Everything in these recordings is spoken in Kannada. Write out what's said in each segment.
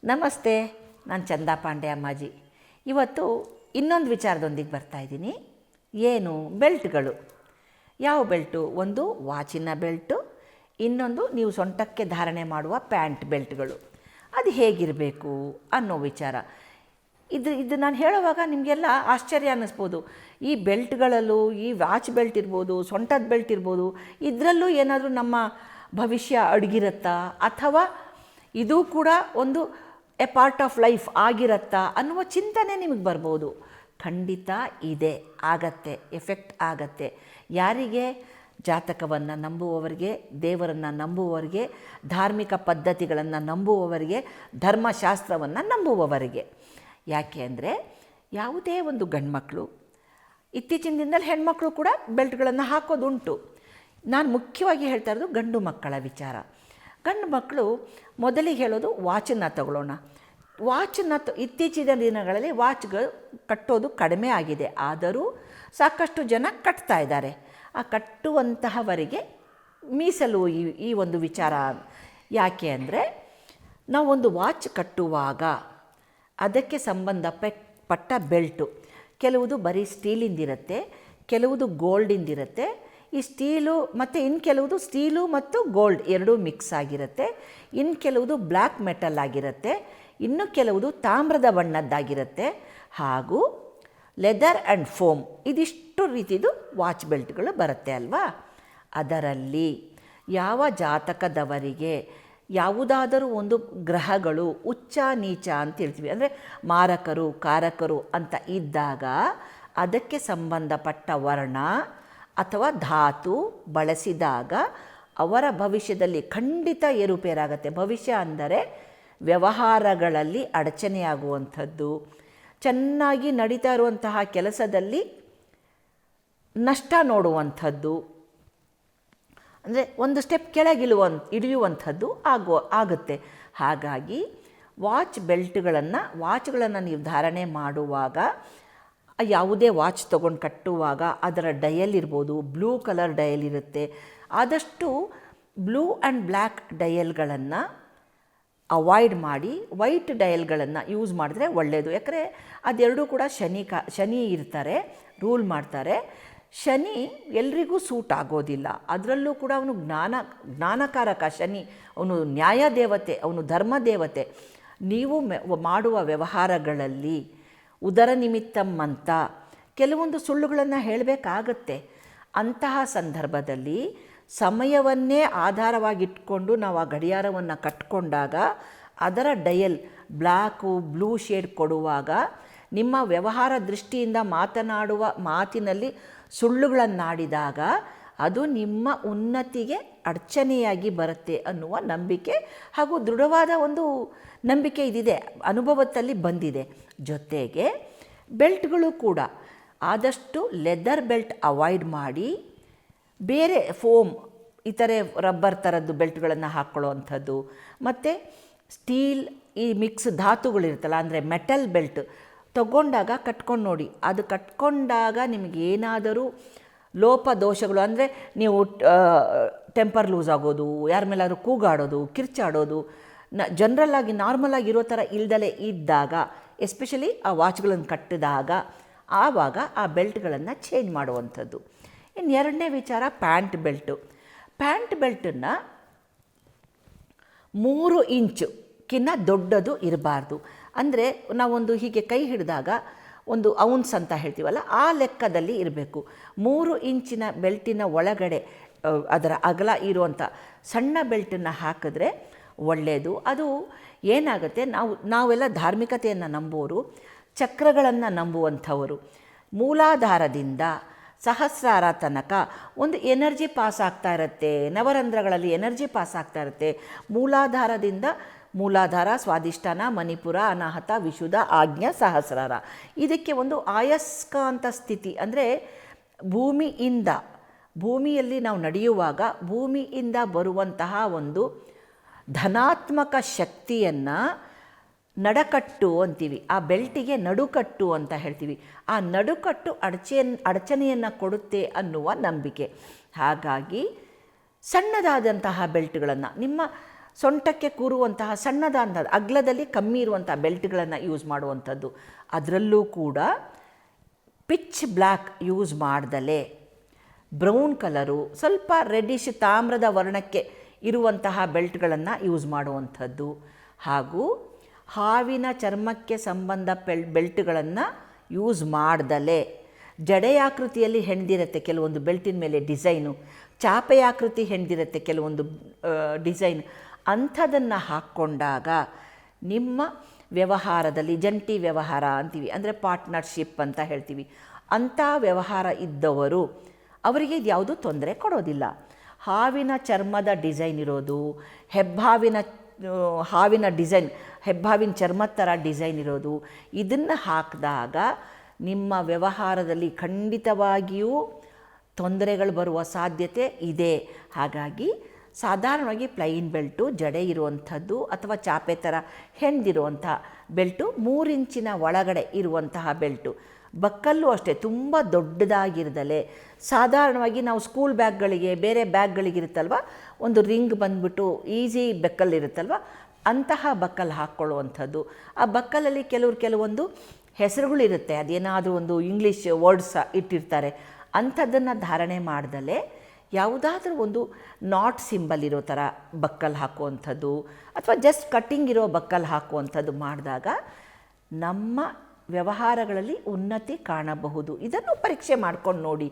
ನಮಸ್ತೆ, ನಾನು ಚಂದಾ ಪಾಂಡೆ ಅಮ್ಮಾಜಿ. ಇವತ್ತು ಇನ್ನೊಂದು ವಿಚಾರದೊಂದಿಗೆ ಬರ್ತಾಯಿದ್ದೀನಿ. ಏನು? ಬೆಲ್ಟ್ಗಳು. ಯಾವ ಬೆಲ್ಟು? ಒಂದು ವಾಚಿನ ಬೆಲ್ಟು, ಇನ್ನೊಂದು ನೀವು ಸೊಂಟಕ್ಕೆ ಧಾರಣೆ ಮಾಡುವ ಪ್ಯಾಂಟ್ ಬೆಲ್ಟ್ಗಳು. ಅದು ಹೇಗಿರಬೇಕು ಅನ್ನೋ ವಿಚಾರ. ಇದು ನಾನು ಹೇಳುವಾಗ ನಿಮಗೆಲ್ಲ ಆಶ್ಚರ್ಯ ಅನ್ನಿಸ್ಬೋದು. ಈ ಬೆಲ್ಟ್ಗಳಲ್ಲೂ ಈ ವಾಚ್ ಬೆಲ್ಟ್ ಇರ್ಬೋದು, ಸೊಂಟದ ಬೆಲ್ಟ್ ಇರ್ಬೋದು, ಇದರಲ್ಲೂ ಏನಾದರೂ ನಮ್ಮ ಭವಿಷ್ಯ ಅಡಗಿರುತ್ತಾ, ಅಥವಾ ಇದು ಕೂಡ ಒಂದು ಎ ಪಾರ್ಟ್ ಆಫ್ ಲೈಫ್ ಆಗಿರತ್ತಾ ಅನ್ನುವ ಚಿಂತನೆ ನಿಮಗೆ ಬರ್ಬೋದು. ಖಂಡಿತ ಇದೆ, ಆಗತ್ತೆ, ಎಫೆಕ್ಟ್ ಆಗತ್ತೆ. ಯಾರಿಗೆ? ಜಾತಕವನ್ನು ನಂಬುವವರಿಗೆ, ದೇವರನ್ನು ನಂಬುವವರಿಗೆ, ಧಾರ್ಮಿಕ ಪದ್ಧತಿಗಳನ್ನು ನಂಬುವವರಿಗೆ, ಧರ್ಮಶಾಸ್ತ್ರವನ್ನು ನಂಬುವವರಿಗೆ. ಯಾಕೆ ಅಂದರೆ ಯಾವುದೇ ಒಂದು ಗಂಡ್ಮಕ್ಕಳು, ಇತ್ತೀಚಿನ ದಿನದಲ್ಲಿ ಹೆಣ್ಮಕ್ಳು ಕೂಡ ಬೆಲ್ಟ್ಗಳನ್ನು ಹಾಕೋದುಂಟು. ನಾನು ಮುಖ್ಯವಾಗಿ ಹೇಳ್ತಾ ಇರೋದು ಗಂಡು ಮಕ್ಕಳ ವಿಚಾರ. ಗಂಡು ಮಕ್ಕಳು ಮೊದಲಿಗೆ ಹೇಳೋದು ವಾಚನ್ನು ತಗೊಳ್ಳೋಣ. ವಾಚನ್ನು ಇತ್ತೀಚಿನ ದಿನಗಳಲ್ಲಿ ವಾಚ್ಗಳು ಕಟ್ಟೋದು ಕಡಿಮೆ ಆಗಿದೆ, ಆದರೂ ಸಾಕಷ್ಟು ಜನ ಕಟ್ತಾ ಇದ್ದಾರೆ. ಆ ಕಟ್ಟುವಂತಹವರಿಗೆ ಮೀಸಲು ಈ ಒಂದು ವಿಚಾರ. ಯಾಕೆ ಅಂದರೆ ನಾವೊಂದು ವಾಚ್ ಕಟ್ಟುವಾಗ ಅದಕ್ಕೆ ಸಂಬಂಧಪಟ್ಟ ಬೆಲ್ಟು ಕೆಲವುದು ಬರೀ ಸ್ಟೀಲಿಂದಿರುತ್ತೆ, ಕೆಲವುದು ಗೋಲ್ಡಿಂದಿರುತ್ತೆ. ಈ ಸ್ಟೀಲು ಮತ್ತು ಇನ್ನು ಕೆಲವುದು ಸ್ಟೀಲು ಮತ್ತು ಗೋಲ್ಡ್ ಎರಡೂ ಮಿಕ್ಸ್ ಆಗಿರುತ್ತೆ. ಇನ್ನು ಕೆಲವುದು ಬ್ಲ್ಯಾಕ್ ಮೆಟಲ್ ಆಗಿರುತ್ತೆ, ಇನ್ನು ಕೆಲವುದು ತಾಮ್ರದ ಬಣ್ಣದ್ದಾಗಿರುತ್ತೆ, ಹಾಗೂ ಲೆದರ್ ಆ್ಯಂಡ್ ಫೋಮ್, ಇದಿಷ್ಟು ರೀತಿದು ವಾಚ್ ಬೆಲ್ಟ್ಗಳು ಬರುತ್ತೆ ಅಲ್ವಾ. ಅದರಲ್ಲಿ ಯಾವ ಜಾತಕದವರಿಗೆ ಯಾವುದಾದರೂ ಒಂದು ಗ್ರಹಗಳು ಉಚ್ಚ ನೀಚ ಅಂತ ಹೇಳ್ತೀವಿ, ಅಂದರೆ ಮಾರಕರು ಕಾರಕರು ಅಂತ ಇದ್ದಾಗ ಅದಕ್ಕೆ ಸಂಬಂಧಪಟ್ಟ ವರ್ಣ ಅಥವಾ ಧಾತು ಬಳಸಿದಾಗ ಅವರ ಭವಿಷ್ಯದಲ್ಲಿ ಖಂಡಿತ ಏರುಪೇರಾಗತ್ತೆ. ಭವಿಷ್ಯ ಅಂದರೆ ವ್ಯವಹಾರಗಳಲ್ಲಿ ಅಡಚಣೆಯಾಗುವಂಥದ್ದು, ಚೆನ್ನಾಗಿ ನಡೀತಾ ಇರುವಂತಹ ಕೆಲಸದಲ್ಲಿ ನಷ್ಟ ನೋಡುವಂಥದ್ದು, ಅಂದರೆ ಒಂದು ಸ್ಟೆಪ್ ಇಳಿಯುವಂಥದ್ದು ಆಗುತ್ತೆ. ಹಾಗಾಗಿ ವಾಚ್ಗಳನ್ನು ನೀವು ಧಾರಣೆ ಮಾಡುವಾಗ, ಯಾವುದೇ ವಾಚ್ ತೊಗೊಂಡು ಕಟ್ಟುವಾಗ ಅದರ ಡಯಲ್ ಇರ್ಬೋದು, ಬ್ಲೂ ಕಲರ್ ಡಯಲ್ ಇರುತ್ತೆ. ಆದಷ್ಟು ಬ್ಲೂ ಆ್ಯಂಡ್ ಬ್ಲ್ಯಾಕ್ ಡಯಲ್ಗಳನ್ನು ಅವಾಯ್ಡ್ ಮಾಡಿ ವೈಟ್ ಡಯಲ್ಗಳನ್ನು ಯೂಸ್ ಮಾಡಿದ್ರೆ ಒಳ್ಳೆಯದು. ಯಾಕಂದರೆ ಅದೆರಡೂ ಕೂಡ ಶನಿ ಇರ್ತಾರೆ, ರೂಲ್ ಮಾಡ್ತಾರೆ. ಶನಿ ಎಲ್ರಿಗೂ ಸೂಟ್ ಆಗೋದಿಲ್ಲ. ಅದರಲ್ಲೂ ಕೂಡ ಅವನು ಜ್ಞಾನಕಾರಕ ಶನಿ, ಅವನು ನ್ಯಾಯ ದೇವತೆ, ಅವನು ಧರ್ಮ ದೇವತೆ. ನೀವು ಮಾಡುವ ವ್ಯವಹಾರಗಳಲ್ಲಿ ಉದರ ನಿಮಿತ್ತಂ ಅಂತ ಕೆಲವೊಂದು ಸುಳ್ಳುಗಳನ್ನು ಹೇಳಬೇಕಾಗತ್ತೆ. ಅಂತಹ ಸಂದರ್ಭದಲ್ಲಿ ಸಮಯವನ್ನೇ ಆಧಾರವಾಗಿಟ್ಕೊಂಡು ನಾವು ಆ ಗಡಿಯಾರವನ್ನು ಕಟ್ಕೊಂಡಾಗ ಅದರ ಡಯಲ್ ಬ್ಲ್ಯಾಕು ಬ್ಲೂ ಶೇಡ್ ಕೊಡುವಾಗ ನಿಮ್ಮ ವ್ಯವಹಾರ ದೃಷ್ಟಿಯಿಂದ ಮಾತನಾಡುವ ಮಾತಿನಲ್ಲಿ ಸುಳ್ಳುಗಳನ್ನಾಡಿದಾಗ ಅದು ನಿಮ್ಮ ಉನ್ನತಿಗೆ ಅಡಚಣೆಯಾಗಿ ಬರುತ್ತೆ ಅನ್ನುವ ನಂಬಿಕೆ ಹಾಗೂ ದೃಢವಾದ ಒಂದು ನಂಬಿಕೆ ಇದಿದೆ, ಅನುಭವದಲ್ಲಿ ಬಂದಿದೆ. ಜೊತೆಗೆ ಬೆಲ್ಟ್ಗಳು ಕೂಡ ಆದಷ್ಟು ಲೆದರ್ ಬೆಲ್ಟ್ ಅವಾಯ್ಡ್ ಮಾಡಿ ಬೇರೆ ಫೋಮ್, ಇತರೆ ರಬ್ಬರ್ ಥರದ್ದು ಬೆಲ್ಟ್ಗಳನ್ನು ಹಾಕ್ಕೊಳ್ಳೋವಂಥದ್ದು, ಮತ್ತು ಸ್ಟೀಲ್ ಈ ಮಿಕ್ಸ್ ಧಾತುಗಳಿರುತ್ತಲ್ಲ, ಅಂದರೆ ಮೆಟಲ್ ಬೆಲ್ಟ್ ತಗೊಂಡಾಗ ಕಟ್ಕೊಂಡು ನೋಡಿ. ಅದು ಕಟ್ಕೊಂಡಾಗ ನಿಮಗೇನಾದರೂ ಲೋಪದೋಷಗಳು, ಅಂದರೆ ನೀವು ಟೆಂಪರ್ ಲೂಸ್ ಆಗೋದು, ಯಾರ ಮೇಲಾದರೂ ಕೂಗಾಡೋದು, ಕಿರ್ಚಾಡೋದು, ಜನರಲ್ಲಾಗಿ ನಾರ್ಮಲಾಗಿ ಇರೋ ಥರ ಇಲ್ದಲೇ ಇದ್ದಾಗ, ಎಸ್ಪೆಷಲಿ ಆ ವಾಚ್ಗಳನ್ನು ಕಟ್ಟಿದಾಗ ಆವಾಗ ಆ ಬೆಲ್ಟ್ಗಳನ್ನು ಚೇಂಜ್ ಮಾಡುವಂಥದ್ದು. ಇನ್ನು ಎರಡನೇ ವಿಚಾರ ಪ್ಯಾಂಟ್ ಬೆಲ್ಟು. ಪ್ಯಾಂಟ್ ಬೆಲ್ಟನ್ನು 3 ಇಂಚುಕ್ಕಿಂತ ದೊಡ್ಡದು ಇರಬಾರ್ದು. ಅಂದರೆ ನಾವೊಂದು ಹೀಗೆ ಕೈ ಹಿಡಿದಾಗ ಒಂದು ಔನ್ಸ್ ಅಂತ ಹೇಳ್ತೀವಲ್ಲ, ಆ ಲೆಕ್ಕದಲ್ಲಿ ಇರಬೇಕು. 3 ಇಂಚಿನ ಬೆಲ್ಟಿನ ಒಳಗಡೆ ಅದರ ಅಗಲ ಇರುವಂಥ ಸಣ್ಣ ಬೆಲ್ಟನ್ನು ಹಾಕಿದ್ರೆ ಒಳ್ಳೆಯದು. ಅದು ಏನಾಗುತ್ತೆ, ನಾವೆಲ್ಲ ಧಾರ್ಮಿಕತೆಯನ್ನು ನಂಬುವವರು, ಚಕ್ರಗಳನ್ನು ನಂಬುವಂಥವರು, ಮೂಲಾಧಾರದಿಂದ ಸಹಸ್ರಾರ ತನಕ ಒಂದು ಎನರ್ಜಿ ಪಾಸ್ ಆಗ್ತಾ ಇರುತ್ತೆ, ನವರಂಧ್ರಗಳಲ್ಲಿ ಎನರ್ಜಿ ಪಾಸ್ ಆಗ್ತಾ ಇರುತ್ತೆ. ಮೂಲಾಧಾರ, ಸ್ವಾಧಿಷ್ಠಾನ, ಮಣಿಪುರ, ಅನಾಹತ, ವಿಶುದ್ಧ, ಆಜ್ಞಾ, ಸಹಸ್ರಾರ. ಇದಕ್ಕೆ ಒಂದು ಆಯಸ್ಕಾಂತ ಸ್ಥಿತಿ, ಅಂದರೆ ಭೂಮಿಯಲ್ಲಿ ನಾವು ನಡೆಯುವಾಗ ಭೂಮಿಯಿಂದ ಬರುವಂತಹ ಒಂದು ಧನಾತ್ಮಕ ಶಕ್ತಿಯನ್ನು ನಡಕಟ್ಟು ಅಂತೀವಿ. ಆ ಬೆಲ್ಟಿಗೆ ನಡುಕಟ್ಟು ಅಂತ ಹೇಳ್ತೀವಿ. ಆ ನಡುಕಟ್ಟು ಅಡಚಣೆಯನ್ನು ಕೊಡುತ್ತೆ ಅನ್ನುವ ನಂಬಿಕೆ. ಹಾಗಾಗಿ ಸಣ್ಣದಾದಂತಹ ಬೆಲ್ಟ್ಗಳನ್ನು ನಿಮ್ಮ ಸೊಂಟಕ್ಕೆ ಕೂರುವಂತಹ ಸಣ್ಣದಾದ ಅಗ್ಲದಲ್ಲಿ ಕಮ್ಮಿ ಇರುವಂತಹ ಬೆಲ್ಟ್ಗಳನ್ನು ಯೂಸ್ ಮಾಡುವಂಥದ್ದು. ಅದರಲ್ಲೂ ಕೂಡ ಪಿಚ್ ಬ್ಲ್ಯಾಕ್ ಯೂಸ್ ಮಾಡ್ದಲೇ ಬ್ರೌನ್ ಕಲರು, ಸ್ವಲ್ಪ ರೆಡ್ಡಿಶ್ ತಾಮ್ರದ ವರ್ಣಕ್ಕೆ ಇರುವಂತಹ ಬೆಲ್ಟ್ಗಳನ್ನು ಯೂಸ್ ಮಾಡುವಂಥದ್ದು. ಹಾಗೂ ಹಾವಿನ ಚರ್ಮಕ್ಕೆ ಸಂಬಂಧ ಬೆಲ್ಟ್ಗಳನ್ನು ಯೂಸ್ ಮಾಡ್ದಲೇ ಜಡೆಯಾಕೃತಿಯಲ್ಲಿ ಹೆಣ್ದಿರುತ್ತೆ ಕೆಲವೊಂದು ಬೆಲ್ಟಿನ ಮೇಲೆ ಡಿಸೈನು, ಚಾಪೆಯಾಕೃತಿ ಹೆಣ್ದಿರುತ್ತೆ ಕೆಲವೊಂದು ಡಿಸೈನ್. ಅಂಥದನ್ನು ಹಾಕ್ಕೊಂಡಾಗ ನಿಮ್ಮ ವ್ಯವಹಾರದಲ್ಲಿ ಜಂಟಿ ವ್ಯವಹಾರ ಅಂತೀವಿ, ಅಂದರೆ ಪಾರ್ಟ್ನರ್ಶಿಪ್ ಅಂತ ಹೇಳ್ತೀವಿ, ಅಂಥ ವ್ಯವಹಾರ ಇದ್ದವರು ಅವರಿಗೆ ಇದು ಯಾವುದೂ ತೊಂದರೆ ಕೊಡೋದಿಲ್ಲ. ಹಾವಿನ ಚರ್ಮದ ಡಿಸೈನ್ ಇರೋದು, ಹಾವಿನ ಡಿಸೈನ್, ಹೆಬ್ಬಾವಿನ ಚರ್ಮದ ಥರ ಡಿಸೈನ್ ಇರೋದು, ಇದನ್ನು ಹಾಕಿದಾಗ ನಿಮ್ಮ ವ್ಯವಹಾರದಲ್ಲಿ ಖಂಡಿತವಾಗಿಯೂ ತೊಂದರೆಗಳು ಬರುವ ಸಾಧ್ಯತೆ ಇದೆ. ಹಾಗಾಗಿ ಸಾಧಾರಣವಾಗಿ ಪ್ಲೈನ್ ಬೆಲ್ಟು, ಜಡೆ ಇರುವಂಥದ್ದು ಅಥವಾ ಚಾಪೆ ಥರ ಹೆಣ್ದಿರುವಂಥ ಬೆಲ್ಟು, 3 ಇಂಚಿನ ಒಳಗಡೆ ಇರುವಂತಹ ಬೆಲ್ಟು. ಬಕ್ಕಲ್ಲೂ ಅಷ್ಟೇ ತುಂಬ ದೊಡ್ಡದಾಗಿರ್ದಲೆ, ಸಾಧಾರಣವಾಗಿ ನಾವು ಸ್ಕೂಲ್ ಬ್ಯಾಗ್ಗಳಿಗೆ, ಬೇರೆ ಬ್ಯಾಗ್ಗಳಿಗಿರುತ್ತಲ್ವ, ಒಂದು ರಿಂಗ್ ಬಂದುಬಿಟ್ಟು ಈಸಿ ಬೆಕ್ಕಲ್ಲಿರುತ್ತಲ್ವ, ಅಂತಹ ಬಕ್ಕಲ್ ಹಾಕ್ಕೊಳ್ಳುವಂಥದ್ದು. ಆ ಬಕ್ಕಲಲ್ಲಿ ಕೆಲವೊಂದು ಹೆಸರುಗಳಿರುತ್ತೆ, ಅದೇನಾದರೂ ಒಂದು ಇಂಗ್ಲೀಷ್ ವರ್ಡ್ಸ್ ಇಟ್ಟಿರ್ತಾರೆ. ಅಂಥದ್ದನ್ನು ಧಾರಣೆ ಮಾಡ್ದಲೇ ಯಾವುದಾದ್ರೂ ಒಂದು ನಾಟ್ ಸಿಂಬಲ್ ಇರೋ ಥರ ಬಕ್ಕಲ್ ಹಾಕುವಂಥದ್ದು ಅಥವಾ ಜಸ್ಟ್ ಕಟ್ಟಿಂಗ್ ಇರೋ ಬಕ್ಕಲ್ ಹಾಕುವಂಥದ್ದು ಮಾಡಿದಾಗ ನಮ್ಮ ವ್ಯವಹಾರಗಳಲ್ಲಿ ಉನ್ನತಿ ಕಾಣಬಹುದು. ಇದನ್ನು ಪರೀಕ್ಷೆ ಮಾಡ್ಕೊಂಡು ನೋಡಿ.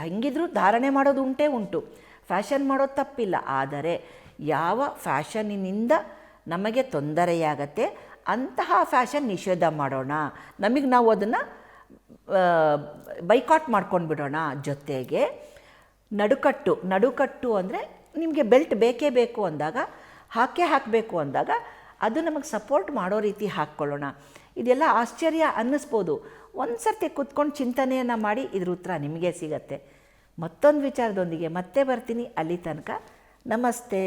ಹೆಂಗಿದ್ರೂ ಧಾರಣೆ ಮಾಡೋದು ಉಂಟು, ಫ್ಯಾಷನ್ ಮಾಡೋದು ತಪ್ಪಿಲ್ಲ. ಆದರೆ ಯಾವ ಫ್ಯಾಷನ್ನಿನಿಂದ ನಮಗೆ ತೊಂದರೆಯಾಗತ್ತೆ ಅಂತಹ ಫ್ಯಾಷನ್ ನಿಷೇಧ ಮಾಡೋಣ, ನಮಗೆ ನಾವು ಅದನ್ನು ಬೈಕಾಟ್ ಮಾಡ್ಕೊಂಡು ಬಿಡೋಣ. ಜೊತೆಗೆ ನಡುಕಟ್ಟು ಅಂದರೆ ನಿಮಗೆ ಬೆಲ್ಟ್ ಬೇಕೇ ಬೇಕು ಅಂದಾಗ, ಹಾಕಬೇಕು ಅಂದಾಗ ಅದು ನಮಗೆ ಸಪೋರ್ಟ್ ಮಾಡೋ ರೀತಿ ಹಾಕ್ಕೊಳ್ಳೋಣ. ಇದೆಲ್ಲ ಆಶ್ಚರ್ಯ ಅನ್ನಿಸ್ಬೋದು. ಒಂದು ಸರ್ತಿ ಕೂತ್ಕೊಂಡು ಚಿಂತನೆಯನ್ನು ಮಾಡಿ ಇದ್ರ ಉತ್ತರ ನಿಮಗೆ ಸಿಗತ್ತೆ. ಮತ್ತೊಂದು ವಿಚಾರದೊಂದಿಗೆ ಮತ್ತೆ ಬರ್ತೀನಿ. ಅಲ್ಲಿ ತನಕ ನಮಸ್ತೆ.